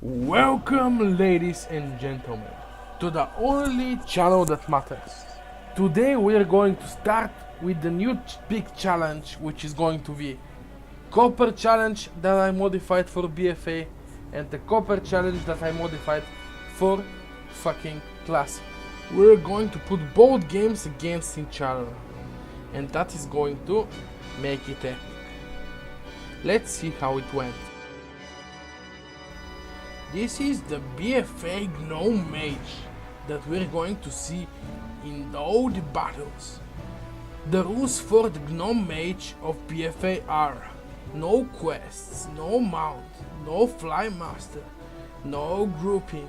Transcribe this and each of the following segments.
Welcome, ladies and gentlemen, to the only channel that matters. Today we are going to start with the new big challenge, which is going to be Copper Challenge that I modified for BFA and the Copper Challenge that I modified for fucking Classic. We're going to put both games against each other, and that is going to make it epic. Let's see how it went. This is the BFA Gnome Mage that we're going to see in all the battles. The rules for the Gnome Mage of BFA are no quests, no mount, no flymaster, no grouping,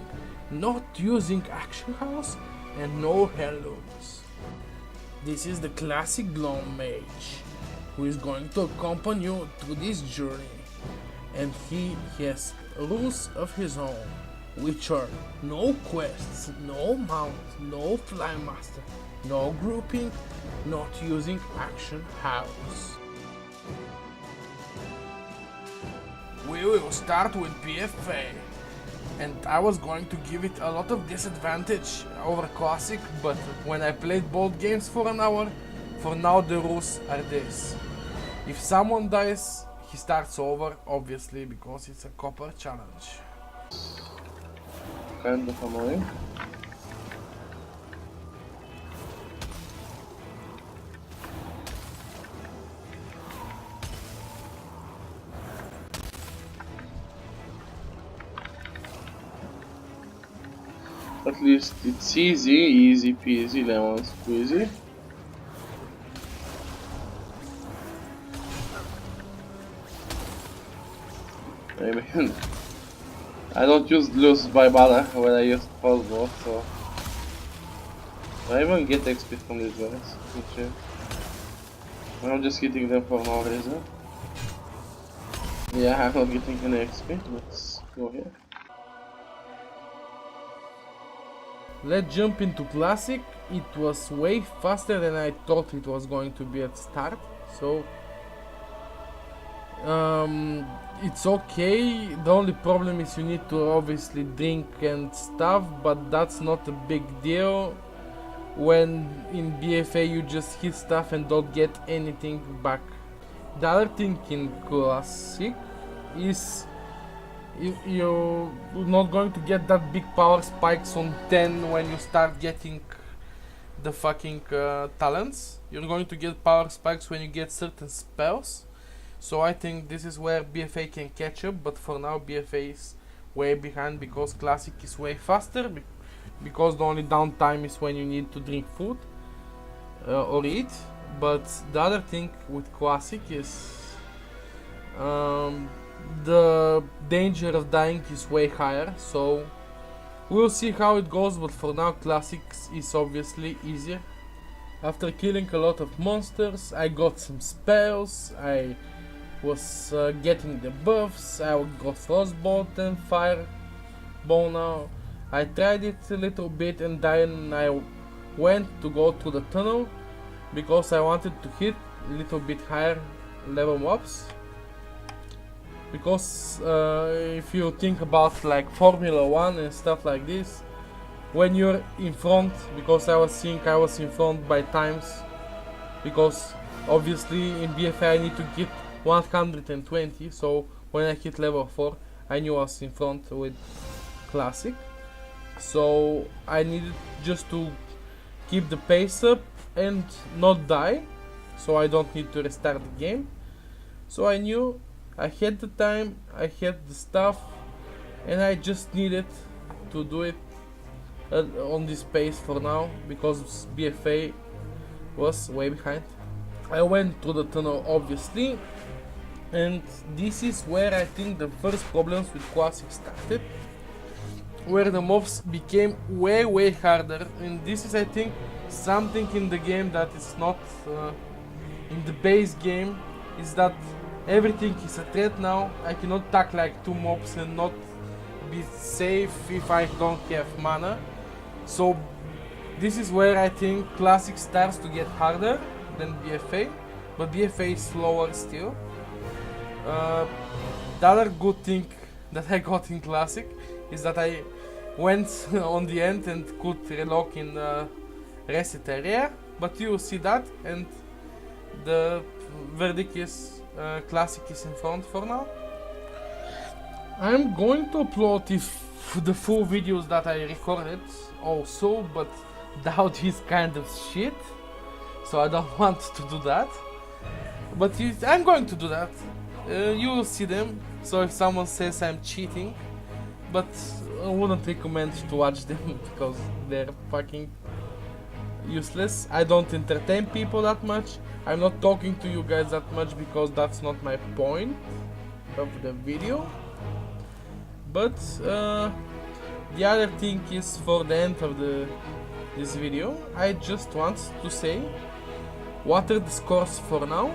not using action house, and no heirlooms. This is the classic Gnome Mage who is going to accompany you through this journey, and he has rules of his own, which are no quests, no mount, no flymaster, no grouping, not using action house. We will start with BFA, and I was going to give it a lot of disadvantage over Classic, but when I played both games for an hour, for now the rules are this. If someone dies, he starts over, obviously, because it's a Copper Challenge. Kind of annoying. At least it's easy peasy lemon squeezy. I mean, I don't use lose by mana when I use crossbow, so I even get XP from these guys, which I'm just hitting them for no reason. Yeah, I'm not getting any XP, let's go here. Let's jump into Classic. It was way faster than I thought it was going to be at start, so it's okay. The only problem is you need to obviously drink and stuff, but that's not a big deal when in BFA you just hit stuff and don't get anything back. The other thing in Classic is you're not going to get that big power spikes on 10 when you start getting the fucking talents. You're going to get power spikes when you get certain spells. So I think this is where BFA can catch up, but for now BFA is way behind because Classic is way faster, because the only downtime is when you need to drink food or eat. But the other thing with Classic is the danger of dying is way higher, so we'll see how it goes, but for now Classics is obviously easier. After killing a lot of monsters, I got some spells, I was getting the buffs, I got frostbolt and fireball now. I tried it a little bit and then I went to go to the tunnel because I wanted to hit a little bit higher level mobs. Because if you think about like Formula 1 and stuff like this, when you're in front, because I was seeing I was in front by times, because obviously in BFA I need to get 120, so when I hit level 4 I knew I was in front with Classic, so I needed just to keep the pace up and not die, so I don't need to restart the game. So I knew I had the time, I had the stuff, and I just needed to do it on this pace for now, because BFA was way behind. I went to the tunnel obviously, and this is where I think the first problems with Classic started, where the mobs became way harder, and this is I think something in the game that is not in the base game, is that everything is a threat now. I cannot attack like 2 mobs and not be safe if I don't have mana. So this is where I think Classic starts to get harder than BFA, but BFA is slower still. The other good thing that I got in Classic is that I went on the end and could relock in the reset area, but you see that, and the verdict is Classic is in front for now. I'm going to upload the full videos that I recorded also, but the audio is kind of shit, so I don't want to do that. But I'm going to do that. You will see them, so if someone says I'm cheating, but I wouldn't recommend to watch them because they're fucking useless. I don't entertain people that much. I'm not talking to you guys that much because that's not my point of the video. But the other thing is, for the end of this video, I just want to say what are the scores for now.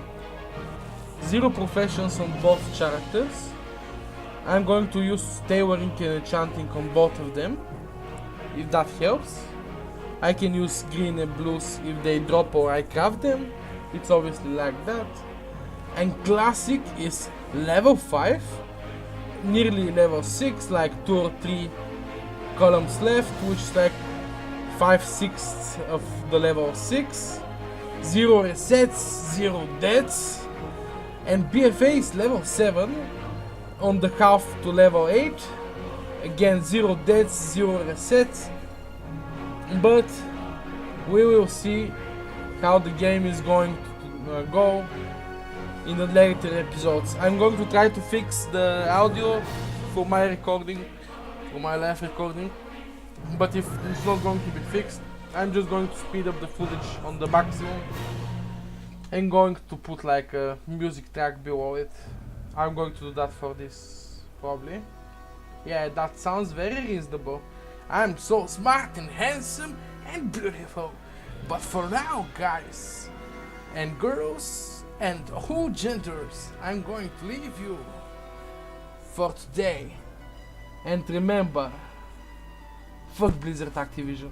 0 professions on both characters. I'm going to use Tailor and Enchanting on both of them, if that helps. I can use green and blues if they drop or I craft them. It's obviously like that. And Classic is level 5, nearly level 6, like 2 or 3 columns left, which is like 5/6 of the level 6. 0 resets, 0 deaths. And BFA is level 7, on the half to level 8. Again, 0 deaths, 0 resets. But we will see how the game is going to go in the later episodes. I'm going to try to fix the audio for my recording, for my live recording. But if it's not going to be fixed, I'm just going to speed up the footage on the maximum. I'm going to put like a music track below it. I'm going to do that for this, probably. Yeah, that sounds very reasonable. I'm so smart and handsome and beautiful. But for now, guys and girls and all genders, I'm going to leave you for today. And remember, fuck Blizzard Activision.